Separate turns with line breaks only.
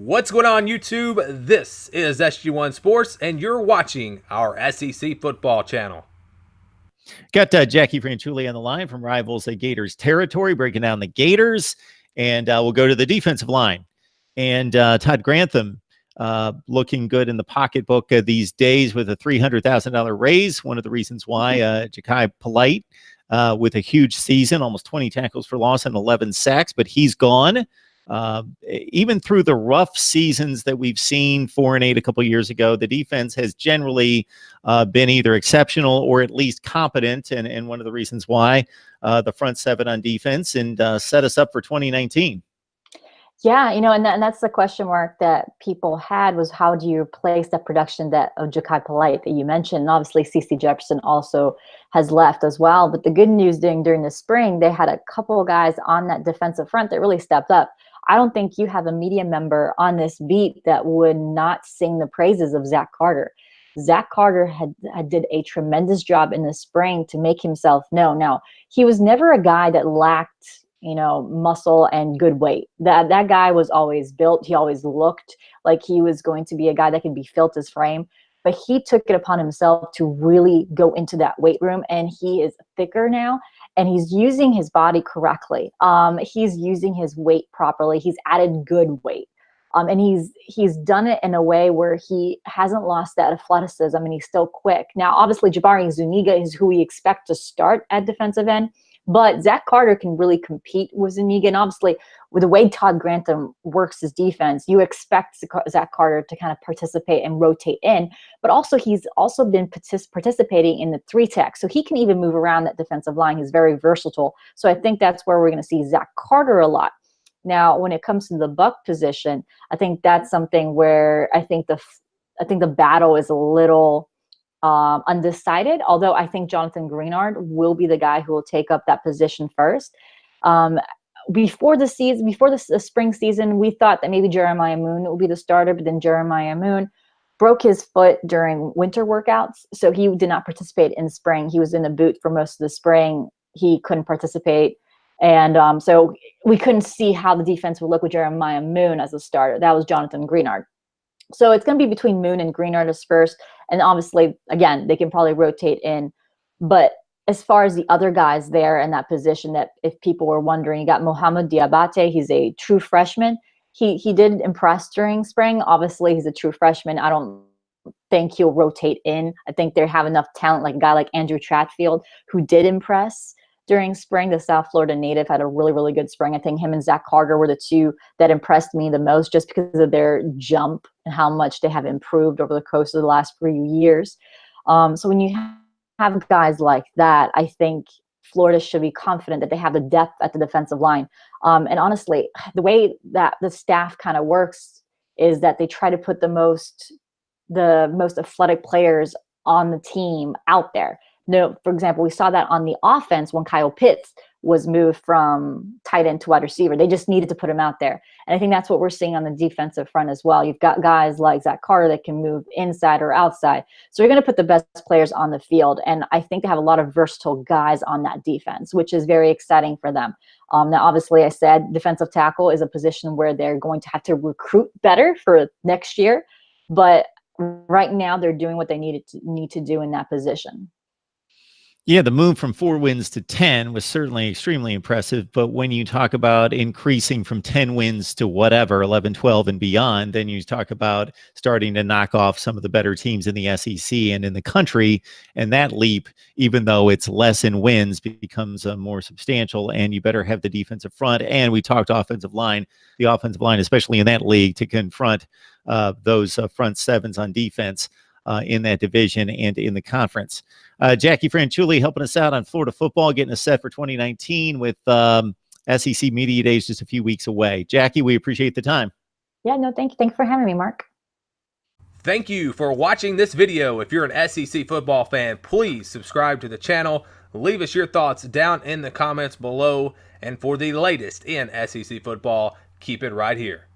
What's going on, YouTube? This is SG1 Sports, and you're watching our SEC football channel.
Got Jackie Franchuli on the line from Rivals Gators territory, breaking down the Gators, and we'll go to the defensive line. And Todd Grantham looking good in the pocketbook these days with a $300,000 raise. One of the reasons why Ja'Kai Polite with a huge season, almost 20 tackles for loss and 11 sacks, but he's gone. Even through the rough seasons that we've seen 4-8 a couple years ago, the defense has generally been either exceptional or at least competent, and one of the reasons why the front seven on defense and set us up for 2019.
Yeah, and that's the question mark that people had, was how do you replace that production of Ja'Kai Polite that you mentioned? And obviously, CeCe Jefferson also has left as well. But the good news during the spring, they had a couple of guys on that defensive front that really stepped up. I don't think you have a media member on this beat that would not sing the praises of Zach Carter. Zach Carter had did a tremendous job in the spring to make himself known. Now, he was never a guy that lacked muscle and good weight. That guy was always built. He always looked like he was going to be a guy that could be filled his frame. But he took it upon himself to really go into that weight room, and he is thicker now, and he's using his body correctly. He's using his weight properly. He's added good weight. And he's done it in a way where he hasn't lost that athleticism, and he's still quick. Now, obviously, Jabari Zuniga is who we expect to start at defensive end. But Zach Carter can really compete with Zuniga. And obviously, with the way Todd Grantham works his defense, you expect Zach Carter to kind of participate and rotate in. But also, he's also been participating in the 3-tech. So he can even move around that defensive line. He's very versatile. So I think that's where we're going to see Zach Carter a lot. Now, when it comes to the buck position, I think that's something where I think the battle is a little undecided, although I think Jonathan Greenard will be the guy who will take up that position first. Before the spring season, we thought that maybe Jeremiah Moon will be the starter, but then Jeremiah Moon broke his foot during winter workouts, so he did not participate in spring. He was in a boot for most of the spring. He couldn't participate, and so we couldn't see how the defense would look with Jeremiah Moon as a starter. That was Jonathan Greenard. So it's going to be between Moon and Greenard as first. And obviously, again, they can probably rotate in. But as far as the other guys there in that position, that if people were wondering, you got Mohamed Diabate. He's a true freshman. He did impress during spring. Obviously, he's a true freshman. I don't think he'll rotate in. I think they have enough talent, like a guy like Andrew Chatfield, who did impress during spring. The South Florida native had a really, really good spring. I think him and Zach Carter were the two that impressed me the most, just because of their jump and how much they have improved over the course of the last few years. So when you have guys like that, I think Florida should be confident that they have the depth at the defensive line. And honestly, the way that the staff kind of works is that they try to put the most athletic players on the team out there. No, for example, we saw that on the offense when Kyle Pitts was moved from tight end to wide receiver. They just needed to put him out there. And I think that's what we're seeing on the defensive front as well. You've got guys like Zach Carter that can move inside or outside. So you're going to put the best players on the field. And I think they have a lot of versatile guys on that defense, which is very exciting for them. Now, obviously, I said defensive tackle is a position where they're going to have to recruit better for next year. But right now, they're doing what they need to do in that position.
Yeah, the move from 4 wins to 10 was certainly extremely impressive. But when you talk about increasing from 10 wins to whatever, 11, 12 and beyond, then you talk about starting to knock off some of the better teams in the SEC and in the country. And that leap, even though it's less in wins, becomes more substantial. And you better have the defensive front. And we talked offensive line, the offensive line, especially in that league, to confront those front sevens on defense in that division and in the conference. Jackie Franchuli helping us out on Florida football, getting us set for 2019 with SEC Media Days just a few weeks away. Jackie, we appreciate the time.
Yeah, no, thank you. Thanks for having me, Mark.
Thank you for watching this video. If you're an SEC football fan, please subscribe to the channel. Leave us your thoughts down in the comments below. And for the latest in SEC football, keep it right here.